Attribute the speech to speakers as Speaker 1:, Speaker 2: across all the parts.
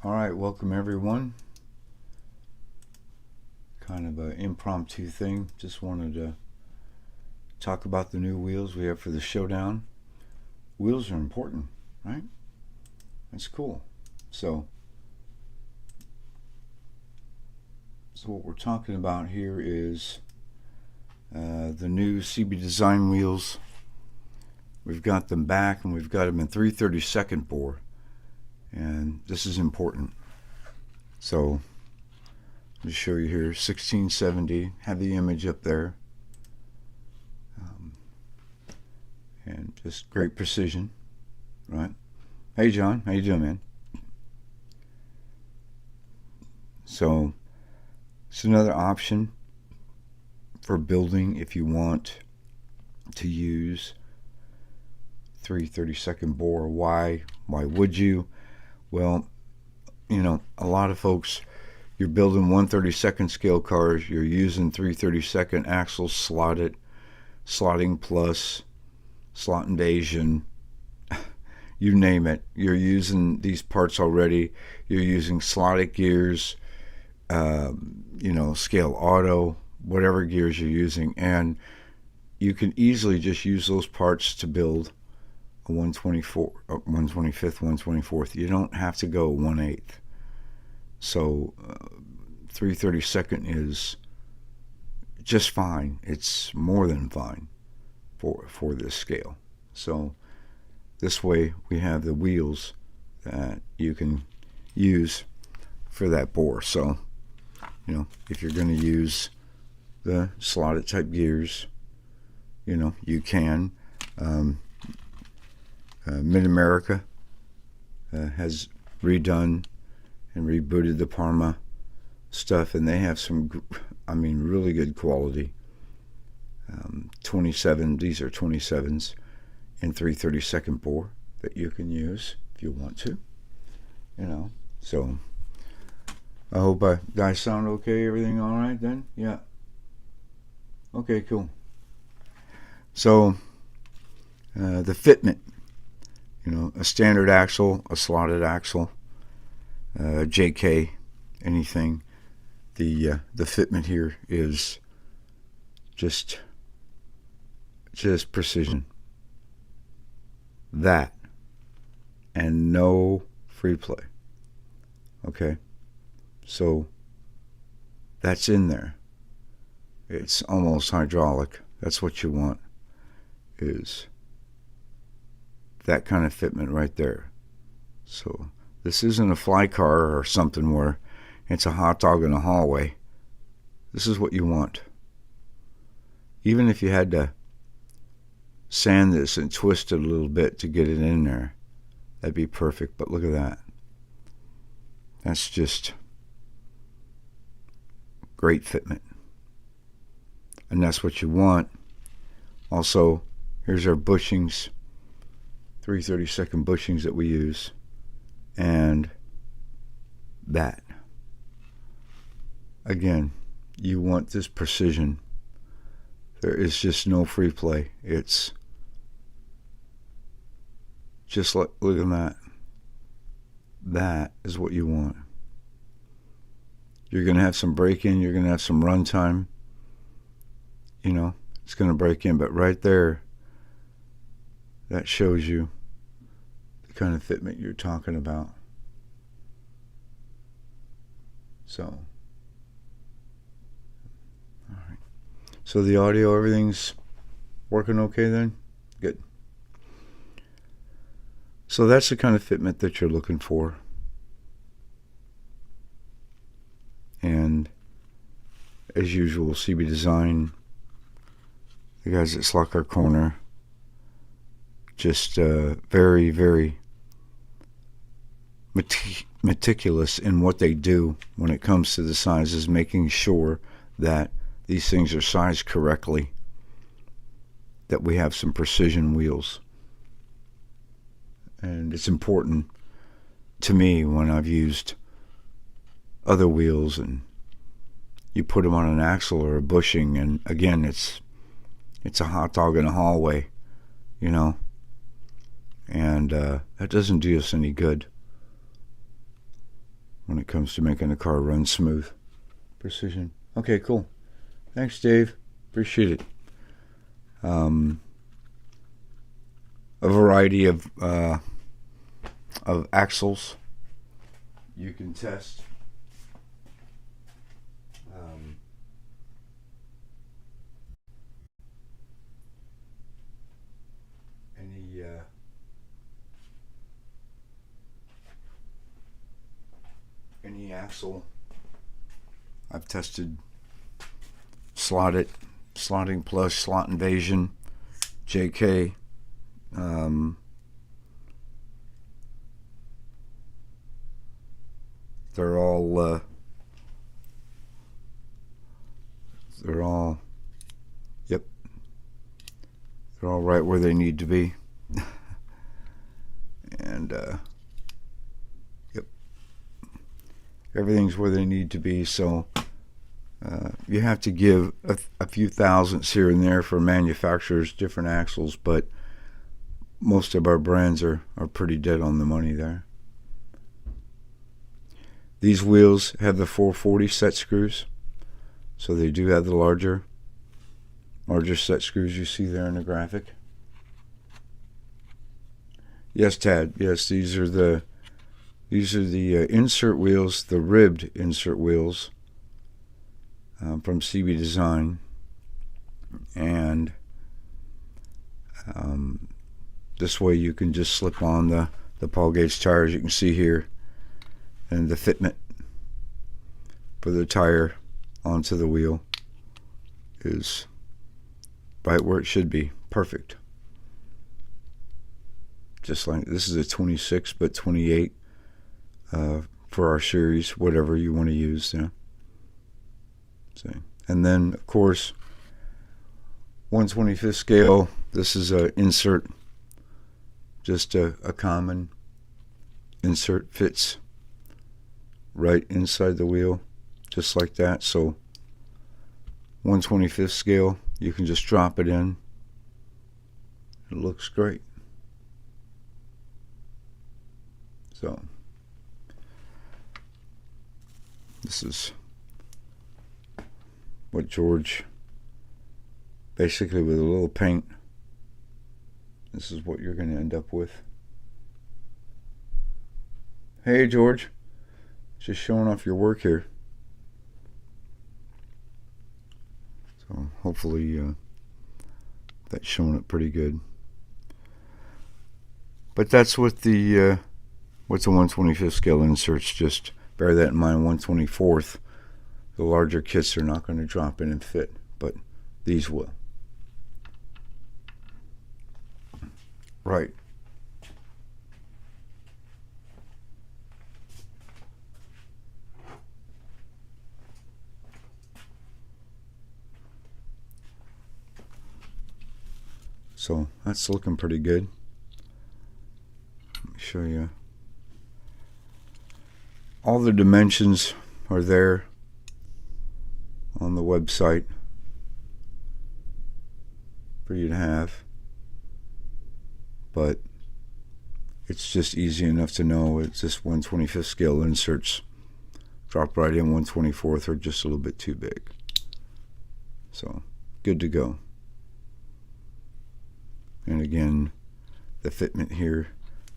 Speaker 1: Alright, welcome everyone. Kind of an impromptu thing. Just wanted to talk about the new wheels we have for the SHOWDOWN. Wheels are important, right? That's cool. So what we're talking about here is the new CB Design wheels. We've got them back and we've got them in 3/32 bore. And this is important. So I'll show you here 1670. Have the image up there. And just great precision, right? Hey John, how you doing, man? So it's another option for building if you want to use 3/32 bore. Why would you? Well, you know, a lot of folks, you're building 1/32 scale cars, you're using 3/32 axles slotting plus, slotting Asian, you name it. You're using these parts already. You're using slotted gears, scale auto, whatever gears you're using, and you can easily just use those parts to build a 125th, 124th. You don't have to go 1/8. So 3/32 is just fine. It's more than fine for this scale. So this way we have the wheels that you can use for that bore. So, if you're going to use the slotted type gears, you can. Mid-America has redone and rebooted the Parma stuff, and they have some, really good quality. 27, these are 27s in 3/32 bore that you can use if you want to, So I hope guys sound okay. Everything all right then? Yeah. Okay, cool. So the fitment, a standard axle, a slotted axle, JK, anything. The fitment here is just precision. That and no free play. Okay, so that's in there. It's almost hydraulic. That's what you want, is that kind of fitment right there. So this isn't a fly car or something where it's a hot dog in a hallway. This is what you want. Even if you had to sand this and twist it a little bit to get it in there, that'd be perfect. But look at that. That's just great fitment. And that's what you want. Also, here's our bushings, 3/32 bushings that we use. And that. Again, you want this precision. There is just no free play. It's just look at that. That is what you want. You're going to have some break-in. You're going to have some run time. It's going to break in. But right there, that shows you the kind of fitment you're talking about. So, all right. So the audio, everything's working okay then? Good. So that's the kind of fitment that you're looking for. And as usual, CB Design, the guys at Slockhart Corner, just very, very meticulous in what they do when it comes to the sizes, making sure that these things are sized correctly, that we have some precision wheels. And it's important to me when I've used other wheels and you put them on an axle or a bushing, and again, it's a hot dog in a hallway, and that doesn't do us any good. when it comes to making a car run smooth. Precision. Okay, cool. Thanks, Dave. Appreciate it. A variety of axles you can test. Any axle. I've tested slotting plus, slot invasion, JK. They're all yep, they're all right where they need to be. And yep, everything's where they need to be. So you have to give a few thousandths here and there for manufacturers, different axles, but most of our brands are pretty dead on the money there. These wheels have the 440 set screws, so they do have the larger set screws you see there in the graphic. Yes, Tad. Yes, these are the insert wheels, the ribbed insert wheels from CB Design, and this way you can just slip on the Paul Gates tires. You can see here, and the fitment for the tire onto the wheel is right where it should be. Perfect. Just like this is a 26 but 28 for our series, whatever you want to use there. See. And then of course 1/25th scale, this is a insert, just a common insert, fits right inside the wheel just like that. So 1/25th scale, you can just drop it in. It looks great. So this is what George, basically with a little paint, this is what you're going to end up with. Hey George, just showing off your work here. So hopefully that's showing up pretty good. But that's what the what's a 1/25th scale inserts. Just bear that in mind. 1/24th, the larger kits are not going to drop in and fit, but these will. Right. So that's looking pretty good. Let me show you. All the dimensions are there on the website for you to have, but it's just easy enough to know it's just 1/25th scale inserts. Drop right in. 1/24th are just a little bit too big. So good to go. And again, the fitment here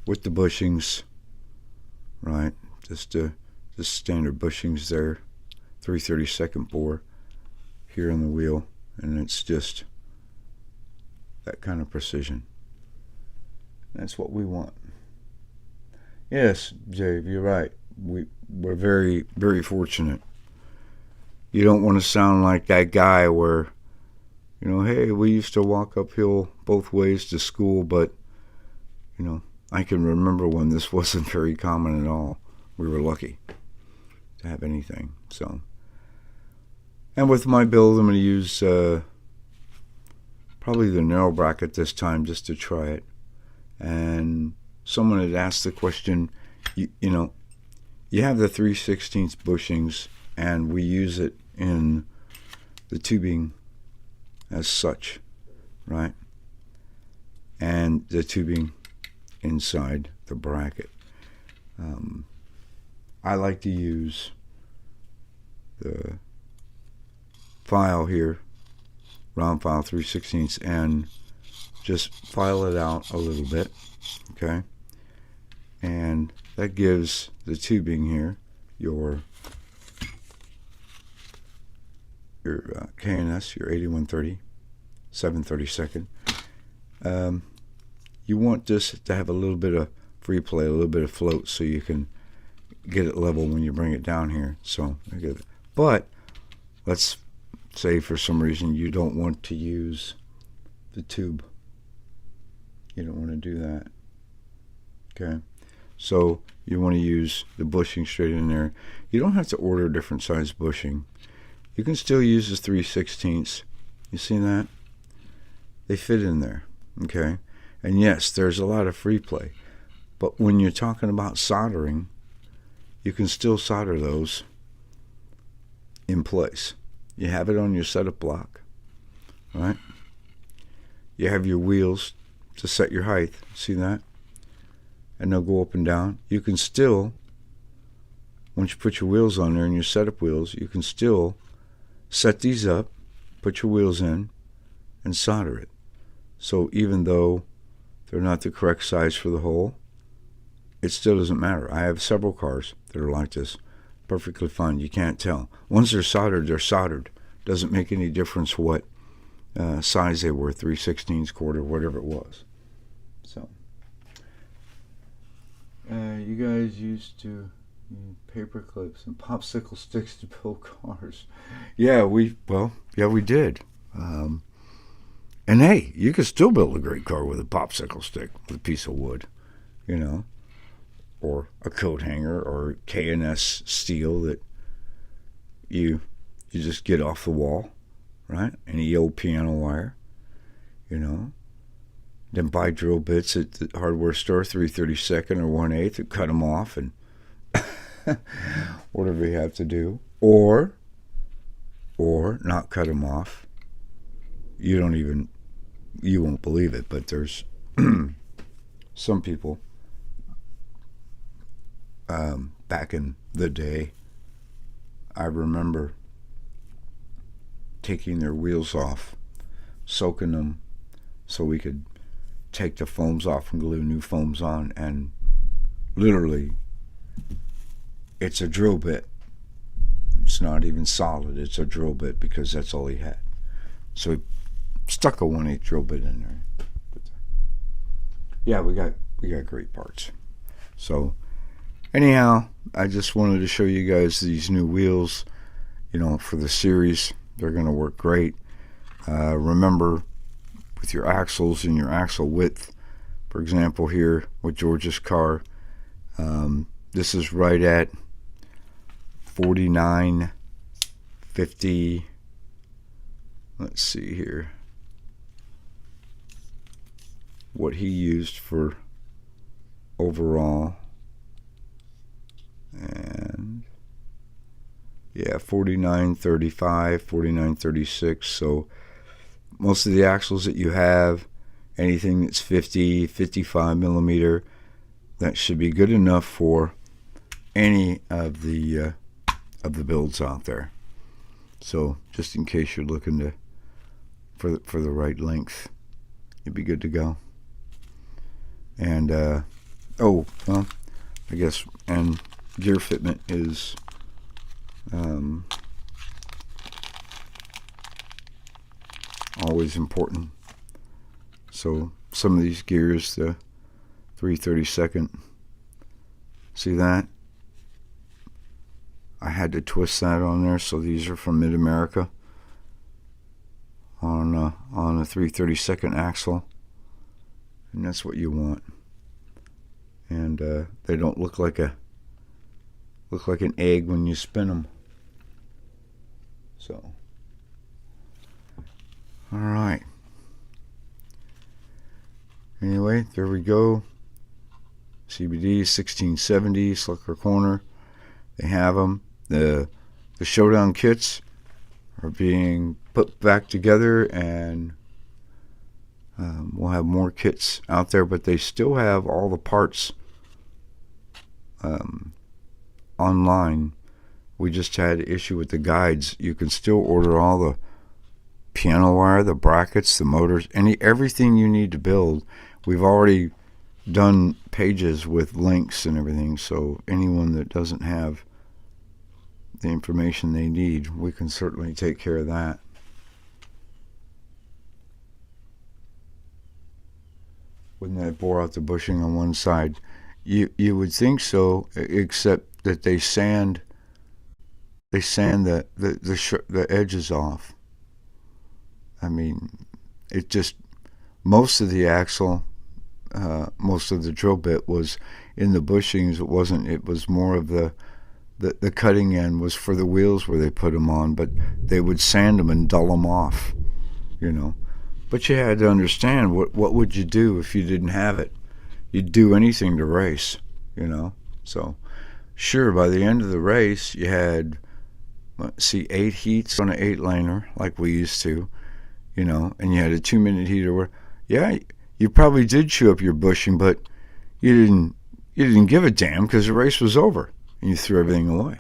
Speaker 1: with the bushings, right? Just standard bushings there, 3/32 bore here on the wheel, and it's just that kind of precision. That's what we want. Yes, Dave, you're right. We're very, very fortunate. You don't want to sound like that guy where, you know, hey, we used to walk uphill both ways to school, but, you know, I can remember when this wasn't very common at all. We were lucky to have anything. So, and with my build, I'm going to use probably the narrow bracket this time just to try it. And someone had asked the question, you know, you have the 3/16 bushings, and we use it in the tubing as such, right? And the tubing inside the bracket. I like to use the file here, round file 3/16, and just file it out a little bit, okay? And that gives the tubing here your KNS, your 8130, 7/32. You want this to have a little bit of free play, a little bit of float, so you can get it level when you bring it down here. So I get it. But let's say for some reason you don't want to use the tube. You don't want to do that. Okay. So you want to use the bushing straight in there. You don't have to order different size bushing. You can still use the 3/16. You see that? They fit in there. Okay. And yes, there's a lot of free play. But when you're talking about soldering, you can still solder those in place. You have it on your setup block, right? You have your wheels to set your height. See that? And they'll go up and down. You can still, once you put your wheels on there and your setup wheels, you can still set these up, put your wheels in, and solder it. So even though they're not the correct size for the hole, it still doesn't matter. I have several cars that are like this. Perfectly fine. You can't tell. Once they're soldered, they're soldered. Doesn't make any difference what size they were, 3/16, quarter, whatever it was. So, you guys used to use paper clips and popsicle sticks to build cars. Yeah, we did. And hey, you could still build a great car with a popsicle stick, with a piece of wood, you know, or a coat hanger or KNS steel that you just get off the wall, right? Any old piano wire, you know. Then buy drill bits at the hardware store, 3/32 or 1/8, and cut them off and whatever you have to do, or not cut them off. You won't believe it, but there's some people back in the day, I remember taking their wheels off, soaking them so we could take the foams off and glue new foams on, and literally it's a drill bit. It's not even solid, it's a drill bit, because that's all he had. So he stuck a 1/8 drill bit in there. Yeah, we got great parts. So anyhow, I just wanted to show you guys these new wheels, you know, for the series. They're going to work great. Remember, with your axles and your axle width, for example, here with George's car, this is right at 49.50. Let's see here what he used for overall, and yeah, 49.35, 49.36. So most of the axles that you have, anything that's 50, 55 millimeter, that should be good enough for any of the builds out there. So just in case you're looking to for the right length, you'd be good to go. And oh well, I guess, and gear fitment is always important. So some of these gears, the 3/32, see that? I had to twist that on there, so these are from Mid-America on a 3/32 axle, and that's what you want. And they don't look like an egg when you spin them. So, all right. Anyway, there we go. CBD 1670 Slicker Corner. They have them. The SHOWDOWN kits are being put back together, and we'll have more kits out there, but they still have all the parts online. We just had an issue with the guides. You can still order all the piano wire, the brackets, the motors, everything you need to build. We've already done pages with links and everything, so anyone that doesn't have the information they need, we can certainly take care of that. Wouldn't that bore out the bushing on one side? You would think so, except that they sand the edges off. I mean, it just, most of the axle, most of the drill bit was in the bushings. It was more of the cutting end was for the wheels where they put them on, but they would sand them and dull them off, you know. But you had to understand, what would you do if you didn't have it? You'd do anything to race, you know. So, sure, by the end of the race, you had, 8 heats on an 8-laner, like we used to, you know, and you had a 2-minute heater where, yeah, you probably did chew up your bushing, but you didn't give a damn because the race was over and you threw everything away.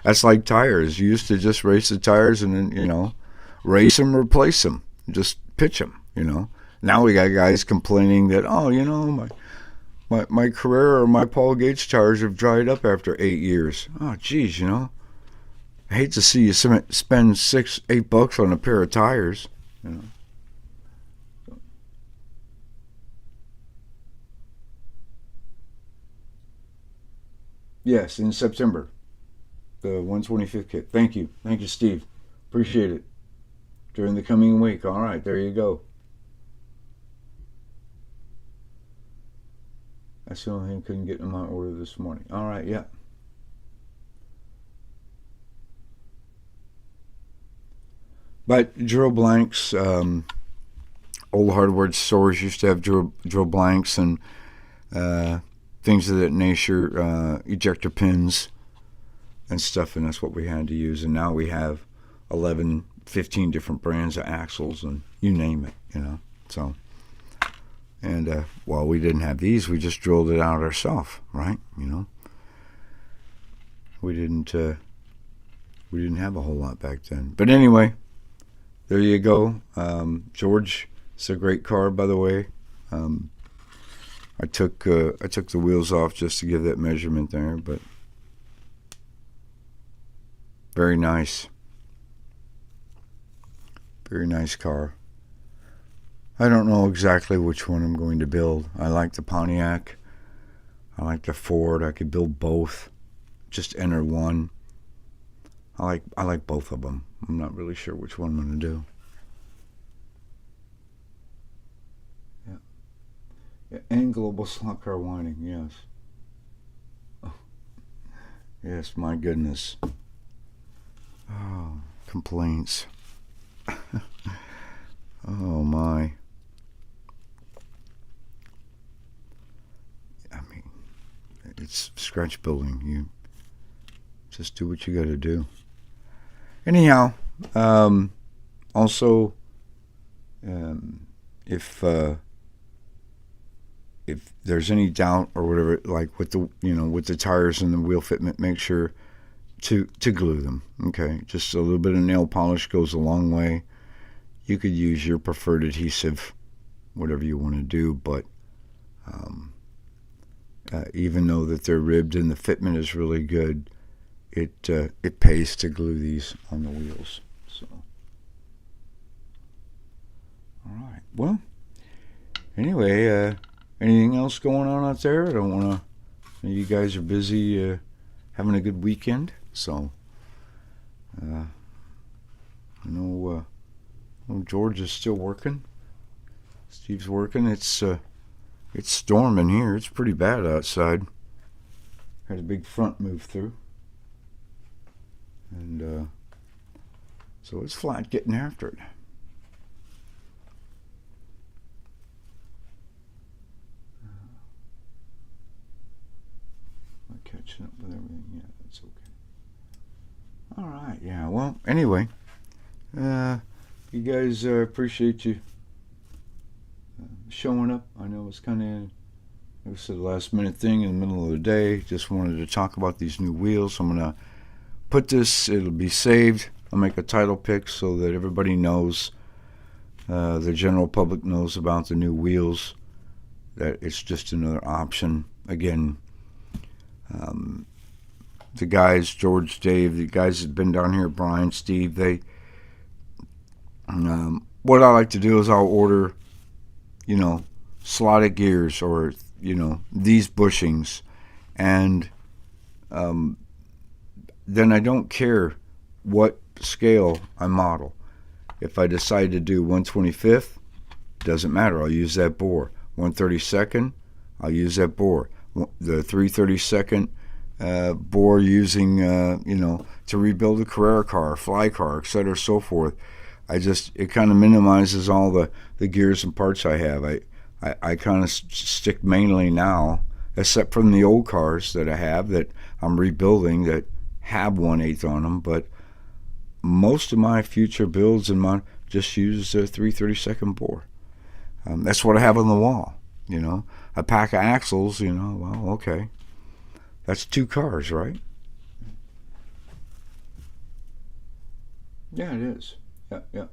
Speaker 1: That's like tires. You used to just race the tires and then, you know, race them, replace them, just pitch them, you know. Now we got guys complaining that, oh, you know, my Carrera or my Paul Gates tires have dried up after 8 years. Oh, geez, you know. I hate to see you spend $6-8 on a pair of tires, you know. Yes, in September, the 125th kit. Thank you, Steve. Appreciate it. During the coming week. All right, there you go. That's the only thing I couldn't get in my order this morning. All right, yeah. But drill blanks, old hardware stores used to have drill blanks and things of that nature, ejector pins and stuff, and that's what we had to use. And now we have 11, 15 different brands of axles and you name it, you know. So, and while we didn't have these, we just drilled it out ourselves, right? You know, we didn't have a whole lot back then. But anyway, there you go. George, it's a great car, by the way. I took the wheels off just to give that measurement there, but very nice. Very nice car. I don't know exactly which one I'm going to build. I like the Pontiac. I like the Ford. I could build both. Just enter one. I like both of them. I'm not really sure which one I'm going to do. Yeah, and global slot car whining, yes. Oh, yes, my goodness. Oh, complaints. Oh my. I mean, it's scratch building. You just do what you got to do. Anyhow, also, if there's any doubt or whatever, like with the tires and the wheel fitment, make sure to glue them. Okay, just a little bit of nail polish goes a long way. You could use your preferred adhesive, whatever you want to do, but even though that they're ribbed and the fitment is really good, it pays to glue these on the wheels. So, all right. Well, anyway, anything else going on out there? I don't want to. You guys are busy having a good weekend, so I know. George is still working. Steve's working. It's storming here. It's pretty bad outside. Had a big front move through, and so it's flat getting after it. I'm catching up with everything. Yeah, that's okay. All right. Yeah. Well, anyway. You guys, appreciate you showing up. I know it's kind of It was a last minute thing in the middle of the day. Just wanted to talk about these new wheels. So I'm going to put this, it'll be saved. I'll make a title pic so that everybody knows, the general public knows about the new wheels, that it's just another option. Again, the guys, George, Dave, the guys that have been down here, Brian, Steve, they, what I like to do is I'll order, slotted gears or, these bushings, and then I don't care what scale I model. If I decide to do 1/25th, doesn't matter. I'll use that bore. 1/32nd, I'll use that bore. The 3/32nd bore using, to rebuild a Carrera car, fly car, etc., so forth. It kind of minimizes all the gears and parts I have. I kind of stick mainly now, except from the old cars that I have that I'm rebuilding that have 1/8 on them, but most of my future builds and mine just use a 3/32nd bore. That's what I have on the wall. A pack of axles. Well, okay, that's 2 cars, right? Yeah, it is. Yeah.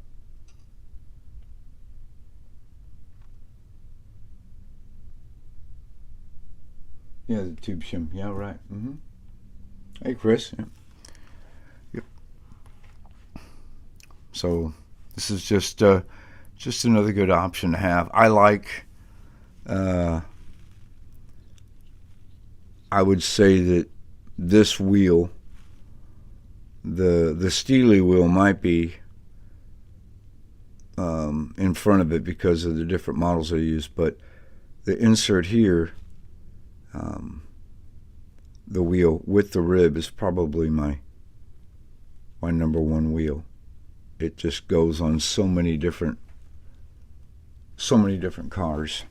Speaker 1: Yeah, the tube shim. Yeah, right. Hey, Chris. Yeah. Yep. So this is just another good option to have. I like. I would say that this wheel, the Steely wheel, might be in front of it because of the different models I use, but the insert here, the wheel with the rib, is probably my number one wheel. It just goes on so many different cars.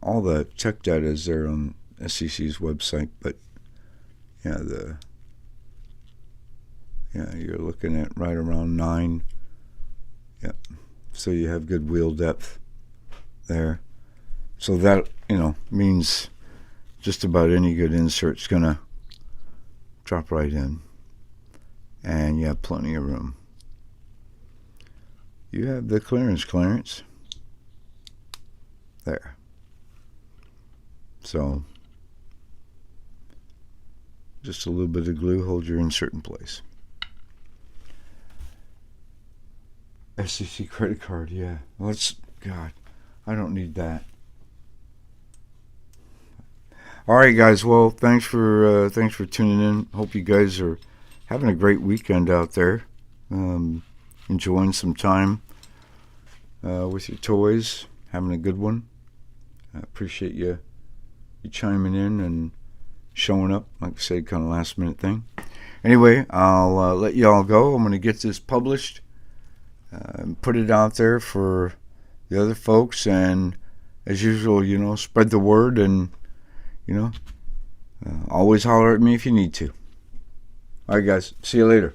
Speaker 1: All the tech data is there on SCC's website, but you're looking at right around 9. Yep. So you have good wheel depth there. So that, means just about any good insert's gonna drop right in, and you have plenty of room. You have the clearance there. So just a little bit of glue holds your insert in place. SCC credit card, yeah. Well, God, I don't need that. All right, guys. Well, thanks for tuning in. Hope you guys are having a great weekend out there, enjoying some time with your toys, having a good one. I appreciate you chiming in and showing up. Like I said, kind of last minute thing. Anyway, I'll let y'all go. I'm going to get this published and put it out there for the other folks, and as usual, spread the word, and always holler at me if you need to. All right, guys. See you later.